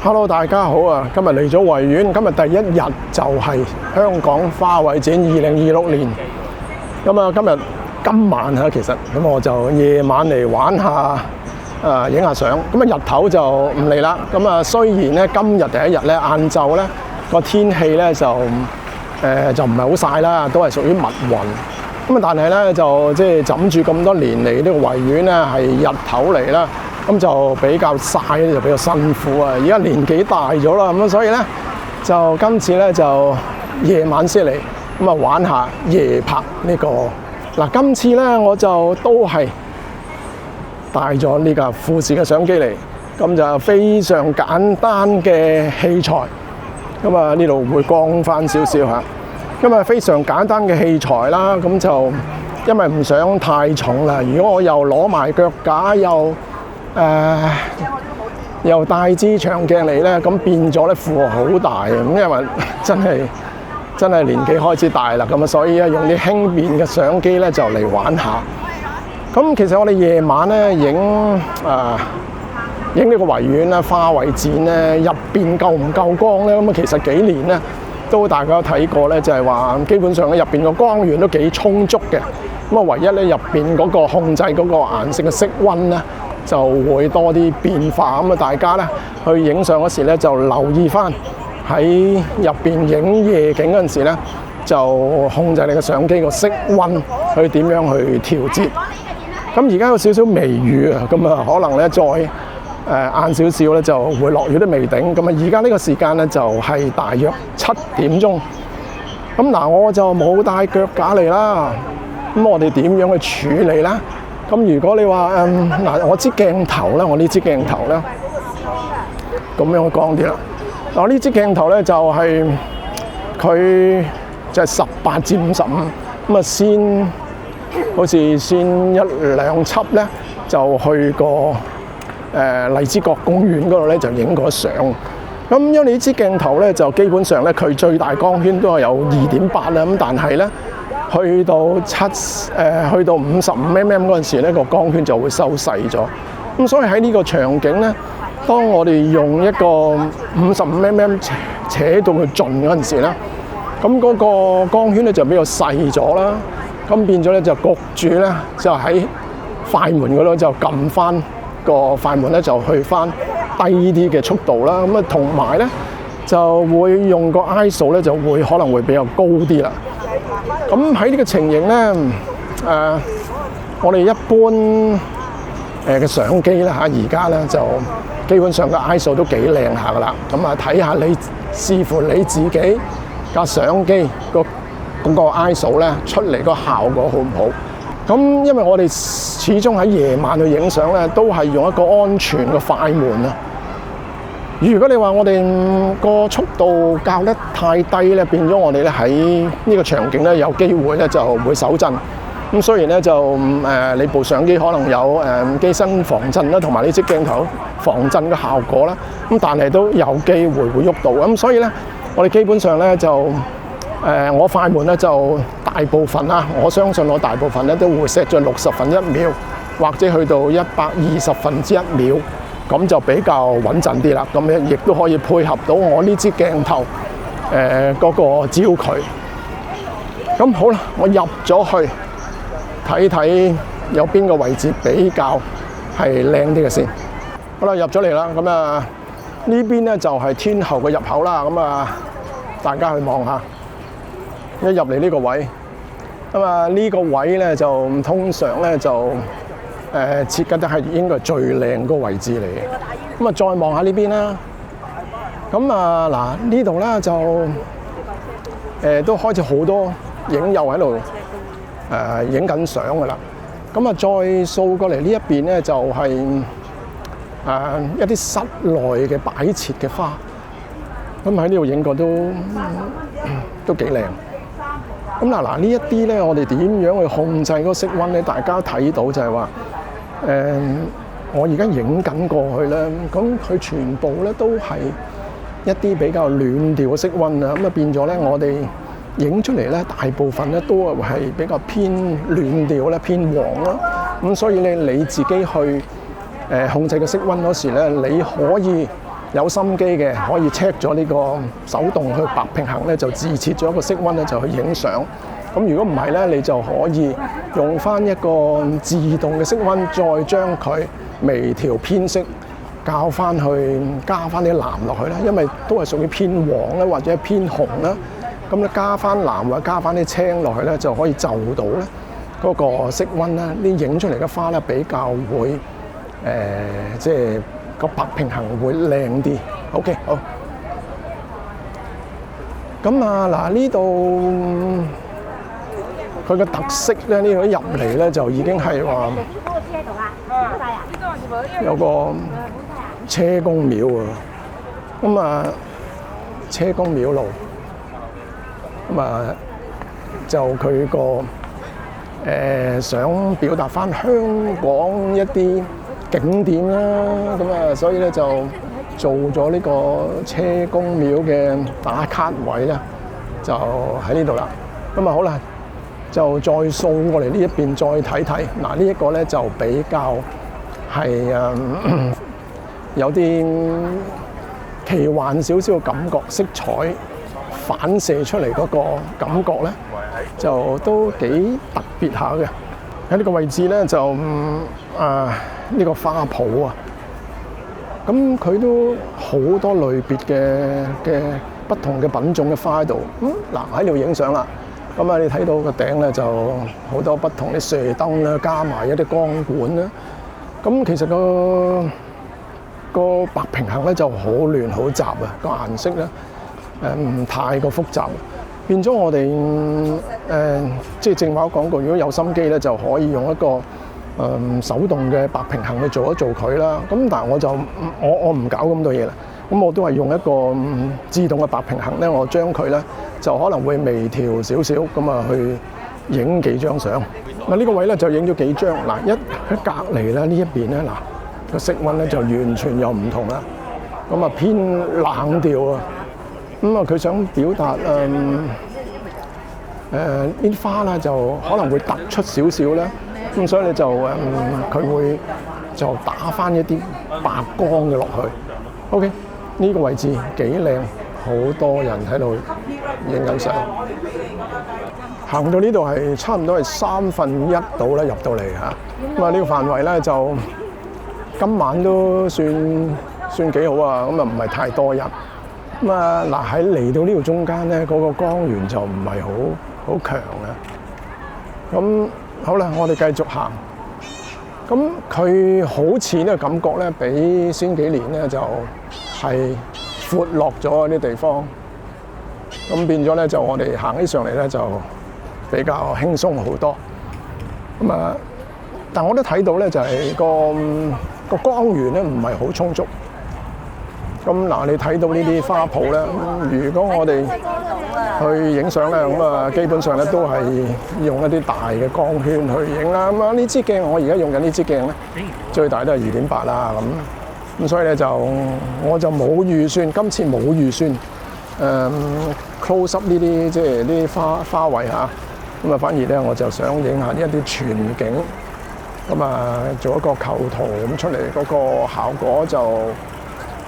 Hello， 大家好啊！今日嚟咗維園，今日第一日就係香港花卉展2026年。今晚其實咁我就夜晚嚟玩下，影下相。日頭就唔嚟啦。雖然咧今日第一日咧晏晝咧個天氣咧就唔係好曬啦，都係屬於密雲。但係咧就即係枕住咁多年嚟呢個維園咧係日頭嚟啦。咁就比較曬咧，就比較辛苦啊！而家年紀大咗啦，咁所以咧就今次咧就夜晚先嚟玩下夜拍呢個。嗱，今次咧我就都係帶咗呢架富士嘅相機嚟，咁就非常簡單嘅器材。呢度會光翻少少嚇。非常簡單嘅器材啦，咁就因為唔想太重啦。如果我又攞埋腳架又帶支長鏡嚟咧，咁變咗咧負荷好大嘅。因為真係年紀開始大啦，所以用啲輕便嘅相機咧就嚟玩下。其實我哋夜晚咧影呢個維園啦、花卉展咧，入邊夠唔夠光咧？其實幾年咧都大家都睇過咧，就係話基本上咧入邊個光源都幾充足嘅。唯一咧入邊嗰個控制嗰個顏色嘅色溫咧，就會多啲變化。大家咧去影相嗰時咧就留意翻喺入邊影夜景嗰陣時咧，就控制你嘅相機個色溫去點樣去調節。而家有少少微雨啊，可能咧再晏少少咧就會落雨都未定。而家呢個時間咧就係大約7點鐘。我就冇帶腳架嚟啦。我哋點樣去處理咧？如果你話我支鏡頭咧，我呢支鏡頭咧咁樣光啲啦。呢支鏡頭咧就係佢就係18至55。好似先一兩輯咧就去過荔枝角公園嗰度咧就影過相。因為呢支鏡頭咧就基本上咧佢最大光圈都係有2.8啦。但係咧去到55mm 嗰陣時咧個光圈就會收細咗。所以喺呢個場景咧，當我哋用一個55mm 扯到佢盡嗰陣時咧，嗰個光圈咧就比較細咗啦。變咗咧就焗住咧就喺快門嗰度就撳翻個快門咧就去翻低啲嘅速度啦。同埋咧就會用個 ISO 咧就會可能會比較高啲啦。喺呢個情形咧我哋一般嘅相機咧而家咧就基本上個 ISO 都幾靚下噶啦。睇下你視乎你自己架相機嗰個 ISO 咧出嚟個效果好唔好？因為我哋始終喺夜晚去影相咧，都係用一個安全嘅快門啊。如果你話我哋個速度校得太低咧，變咗我哋咧喺呢個場景咧有機會咧就會手震。雖然咧就你部相機可能有機身防震啦，同埋呢支鏡頭防震嘅效果啦，但係都有機會喐到。所以咧我哋基本上咧就我快門咧就大部分啦，我相信我大部分咧都會 set 咗60/1秒，或者去到120/1秒，咁就比較穩陣啲啦。亦都可以配合到我呢支鏡頭嗰個焦距。好啦，我入咗去睇睇有邊個位置比較係靚啲嘅先。好啦，入咗嚟啦。呢邊咧就係天后嘅入口啦。大家去望下。一入嚟呢個位，呢個位咧就通常咧就設計得係應該係最靚個位置嚟嘅。再望下呢邊啦。呢度咧就都開始好多影友喺度影緊相噶啦。再掃過嚟呢一邊咧就係一啲室內嘅擺設嘅花。喺呢度影過都幾靚。呢一啲咧，我哋點樣去控制嗰個色溫咧？大家睇到就係話，我而家影緊過去咧，佢全部咧都係一啲比較暖調嘅色溫啊。變咗咧，我哋影出嚟咧，大部分咧都係比較偏暖調咧，偏黃啦。所以咧，你自己去控制個色溫嗰時咧，你可以有心機嘅，可以 check 咗呢個手動去白平衡咧，就自設咗一個色溫咧，就去影相。咁如果唔係咧，你就可以用翻一個自動嘅色溫，再將佢微調偏色，校翻去加翻啲藍落去啦。因為都係屬於偏黃啦，或者偏紅啦。咁咧加翻藍或者加翻啲青落去咧，就可以就到咧嗰個色溫啦。啲影出嚟嘅花咧比較會即係個白平衡會靚啲。OK， 好。咁啊嗱，呢度佢嘅特色咧，呢度入嚟咧就已經係話有個車公廟啊。咁啊，車公廟路，咁啊就佢個想表達翻香港一啲景點啦。咁啊，所以咧就做咗呢個車公廟嘅打卡位咧，就喺呢度啦。咁啊好啦。就再掃過嚟呢一邊再睇睇，嗱呢一個咧就比較係有啲奇幻少少嘅感覺，色彩反射出嚟嗰個感覺咧，就都幾特別下嘅。喺呢個位置咧就呢個花圃啊，咁佢都好多類別嘅不同嘅品種嘅花喺度。嗱喺度影相啦。咁啊，你睇到個頂咧就好多不同啲射燈啦，加埋一啲光管啦。咁其實個白平衡咧就好亂好雜啊，個顏色咧唔太過複雜，變咗我哋即係正話講過，如果有心機咧就可以用一個手動嘅白平衡去做一做佢啦。咁但係我唔搞咁多嘢啦。咁我都係用一個自動嘅白平衡咧，我將佢咧就可能會微調少少咁啊，去影幾張相。嗱呢個位咧就影咗幾張。嗱喺隔離咧呢一邊咧，嗱個色溫咧就完全又唔同啦。咁啊偏冷調啊。咁啊佢想表達呢啲花啦就可能會突出少少啦。咁所以咧就佢會就打返一啲白光嘅落去。OK。呢個位置幾靚，好多人喺度影緊相。行到呢度係差唔多係1/3度啦，入到嚟嚇。咁啊呢個範圍咧就今晚都算幾好啊。咁啊唔係太多人。咁啊嗱喺嚟到呢度中間咧，嗰個光源就唔係好強啊。咁好啦，我哋繼續行。咁佢好似呢個感覺咧，比先幾年咧就係闊落咗啲地方，咁變咗咧就我哋行起上嚟咧就比較輕鬆好多。咁啊，但我都睇到咧就係個光源咧唔係好充足。咁嗱，你睇到呢啲花圃咧，如果我哋去影相咧，咁啊基本上咧都係用一啲大嘅光圈去影啦。咁啊呢支鏡我而家用緊呢支鏡咧，最大都係2.8啦咁所以咧就我就冇預算，今次冇預算close up 呢啲即係啲花卉嚇。咁啊反而咧我就想影下一啲全景，咁啊做一個構圖咁出嚟，嗰個效果就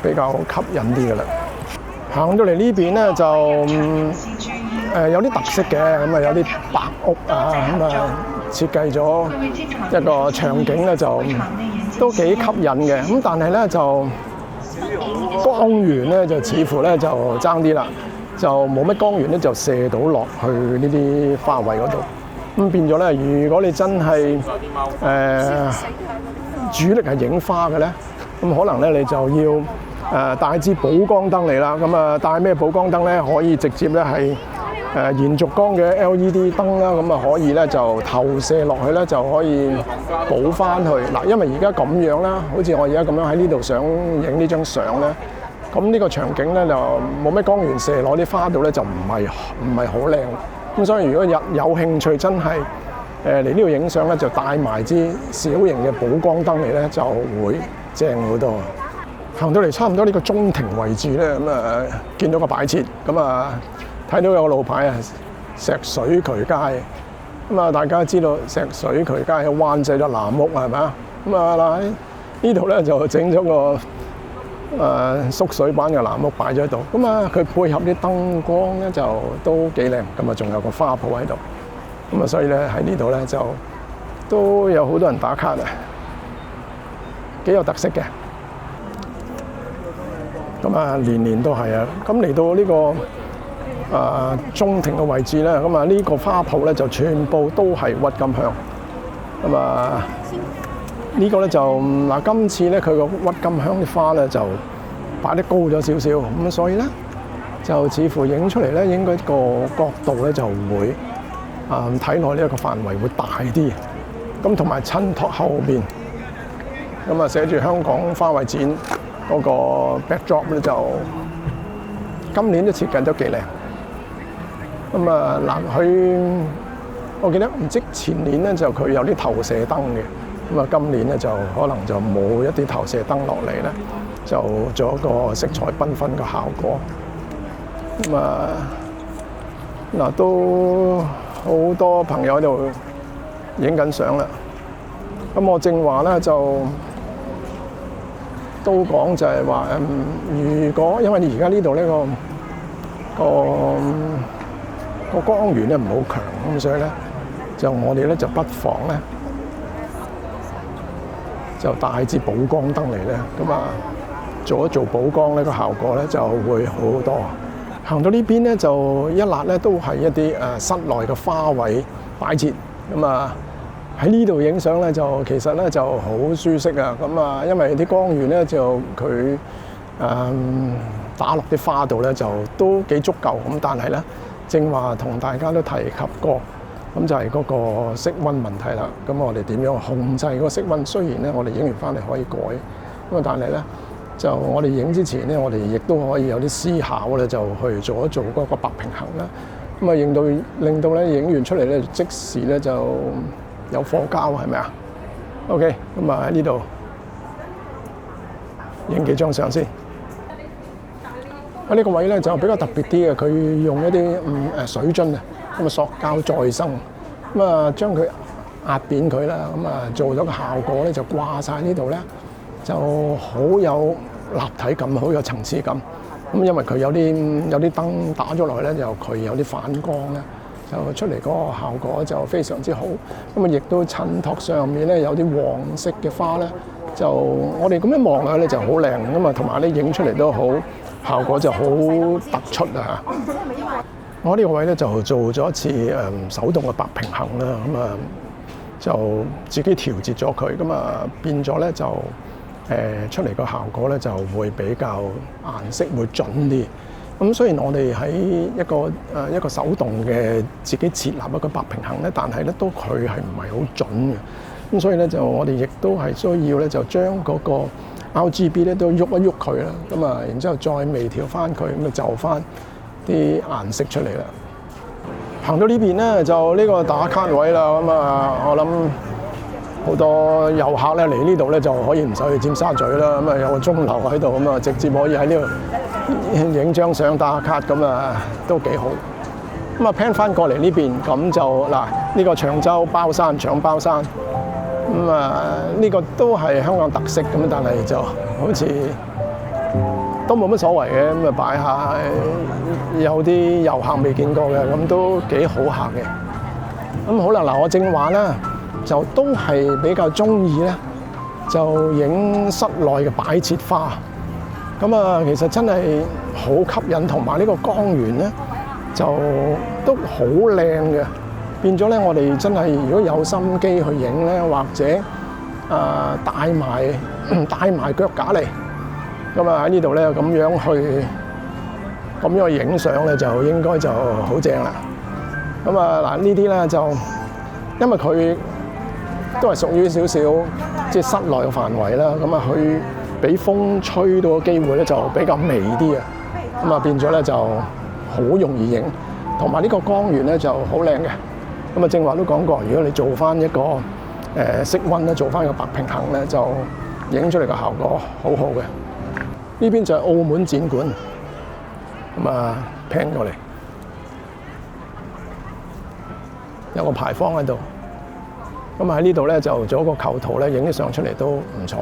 比較吸引啲嘅啦。行到嚟呢邊咧就有啲特色嘅，咁啊有啲白屋啊，咁啊設計咗一個場景咧就都幾吸引嘅。咁但係咧就光源咧就似乎咧就爭啲啦，就冇乜光源咧就射到落去呢啲花卉嗰度。咁變咗咧，如果你真係主力係影花嘅咧，咁可能咧你就要帶支補光燈嚟啦。咁啊帶咩補光燈咧？可以直接咧係延續光嘅 LED 燈啦。咁啊可以咧就投射落去咧就可以補翻去嗱。因為而家咁樣啦，好似我而家咁樣喺呢度想影呢張相咧，咁呢個場景咧就冇咩光源射落啲花度咧，就唔係好靚。咁所以如果有興趣真係嚟呢度影相咧，就帶埋支小型嘅補光燈嚟咧，就會正好多。行到嚟差唔多呢個中庭位置咧，咁啊見到個擺設，咁啊睇到有個路牌啊，石水渠街。咁啊大家知道石水渠街喺灣仔咗藍屋係咪啊？咁啊嗱喺呢度咧就整咗個縮水版嘅藍屋擺咗喺度。咁啊，佢配合啲燈光咧就都幾靚。咁啊，仲有個花圃喺度。咁啊，所以咧喺呢度咧就都有好多人打卡啊，幾有特色嘅。咁啊，年年都係啊。咁嚟到呢個中庭嘅位置咧，咁啊呢個花圃咧就全部都係鬱金香。咁啊呢個咧就嗱，今次咧佢個鬱金香啲花咧就擺得高咗少少，咁所以咧就似乎影出嚟咧應該個角度咧就會睇落呢一個範圍會大啲。咁同埋襯托後邊，咁啊寫住香港花卉展嗰個 backdrop 咧就今年都設計得幾靚。咁啊嗱，我記得唔知前年咧就佢有啲投射燈嘅，咁啊今年咧就可能就冇一啲投射燈落嚟咧，就做一個色彩繽紛嘅效果。咁啊嗱，都好多朋友喺度影緊相啦。咁我正話咧就都講就係話如果因為而家呢度呢個光源咧唔好強，咁所以咧就我哋咧就不妨咧就帶支補光燈嚟咧，咁啊做一做補光咧個效果咧就會好好多。行到呢邊咧就一辣咧都係一啲室內嘅花卉擺設，咁啊喺呢度影相咧就其實咧就好舒適啊。咁啊因為啲光源咧就佢打落啲花度咧就都幾足夠，咁但係咧正話同大家都提及過，咁就係嗰個色溫問題啦。咁我哋點樣控制嗰個色溫？雖然咧我哋影完翻嚟可以改，咁啊但係咧就我哋影之前咧，我哋亦都可以有啲思考咧，就去做一做嗰個白平衡啦。咁啊令到咧影完出嚟咧即時咧就有火膠，係咪啊 ？OK， 咁啊喺呢度影幾張相先。喺呢個位咧就比較特別啲嘅，佢用一啲水樽啊，咁啊塑膠再生，咁啊將佢壓扁佢啦，咁啊做咗個效果咧就掛晒呢度咧，就好有立體感，好有層次感。咁因為佢有啲燈打咗落去咧，就佢有啲反光咧，就出嚟嗰個效果就非常之好。咁啊亦都襯托上面咧有啲黃色嘅花咧，就我哋咁樣望落去咧就好靚咁啊，同埋咧影出嚟都好。效果就好突出啊！我呢個位咧就做咗一次手動嘅白平衡啦，咁啊就自己調節咗佢，咁啊變咗咧就出嚟個效果咧就會比較顏色會準啲。咁雖然我哋喺一個手動嘅自己設立一個白平衡咧，但係咧都佢係唔係好準嘅。咁所以咧就我哋亦都係需要咧就將嗰個RGB 咧都喐一喐佢啦，咁啊，然之後再微調翻佢，咁啊就翻啲顏色出嚟啦。行到呢邊咧就呢個打卡位啦，咁啊，我諗好多遊客咧嚟呢度咧就可以唔使去尖沙咀啦，咁啊有個鐘樓喺度，咁啊直接可以喺呢度影張相打卡，咁啊都幾好。咁啊 pan 翻過嚟呢邊，咁就嗱呢個長洲包山搶包山。咁啊，呢個都係香港特色咁，但係就好似都冇乜所謂嘅，咁啊擺下有啲遊客未見過嘅，咁都幾好客嘅。咁好啦，嗱我正話咧，就都係比較中意咧，就影室內嘅擺設花。咁啊，其實真係好吸引，同埋呢個光源咧就都好靚嘅。變咗咧，我哋真係如果有心機去影咧，或者帶埋腳架嚟，咁啊喺呢度咧咁樣去影相咧，就應該就好正啦。咁啊嗱，呢啲咧就因為佢都係屬於少少即係室內嘅範圍啦，咁啊佢俾風吹到嘅機會咧就比較微啲啊，咁啊變咗咧就好容易影，同埋呢個光源咧就好靚嘅。咁啊，正話都講過，如果你做翻一個色溫咧，做翻個白平衡咧，就影出嚟嘅效果好好嘅。呢邊就係澳門展館，咁啊 pan 過嚟，有個牌坊喺度。咁喺呢度咧就做一個構圖咧，影啲相出嚟都唔錯嘅。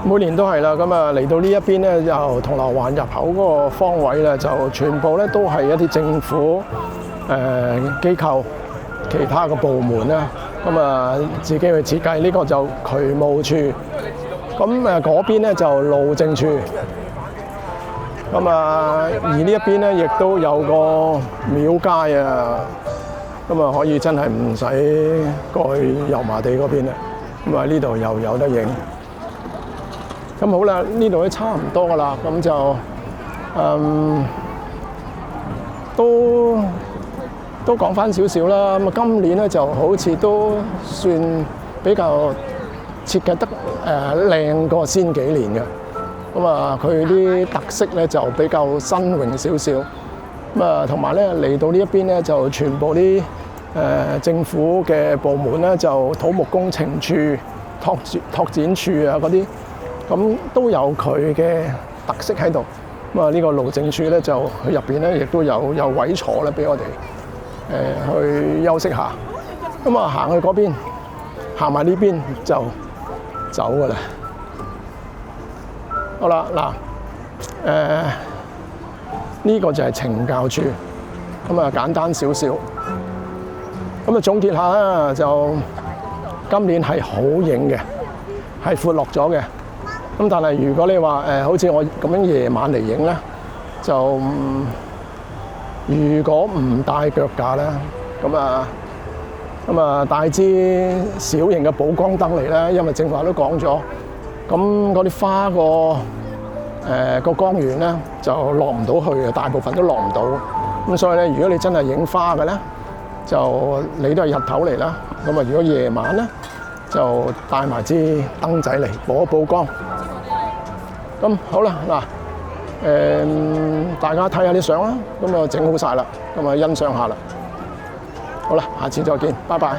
每年都係啦。咁啊嚟到呢一邊咧，由銅鑼灣入口嗰個方位咧，就全部咧都係一啲政府機構、其他嘅部門啦。咁啊自己去設計，呢個就渠務處。咁嗰邊咧就路政處。咁啊，而呢一邊咧亦都有個廟街啊。咁啊，可以真係唔使過去油麻地嗰邊啦。咁啊，呢度又有得影。咁好啦，呢度都差唔多噶啦。咁就都講翻少少啦。咁啊，今年咧就好似都算比較設計得靚過先幾年嘅。咁啊，佢啲特色咧就比較新穎少少。咁啊，同埋咧嚟到呢一邊咧，就全部啲政府嘅部門咧，就土木工程處、拓展處啊嗰啲，咁都有佢嘅特色喺度。咁啊，呢個路政處咧就佢入邊咧亦都有位坐咧，俾我哋去休息下。咁啊，行去嗰邊，行埋呢邊就走㗎啦。好啦，嗱，呢個就係懲教處，咁啊簡單少少。咁啊總結下啦，就今年係好影嘅，係闊落咗嘅。咁但係如果你話好似我咁樣夜晚嚟影咧，就如果唔帶腳架咧，咁啊帶支小型嘅補光燈嚟咧，因為正話都講咗，咁嗰啲花個光源咧就落唔到去嘅，大部分都落唔到。咁所以咧，如果你真係影花嘅咧，就你都係日頭嚟啦。咁啊，如果夜晚咧，就帶埋支燈仔嚟補一補光。咁好啦，嗱，大家睇下啲相啦。咁啊，整好晒啦，咁啊欣賞下啦。好啦，下次再見，拜拜。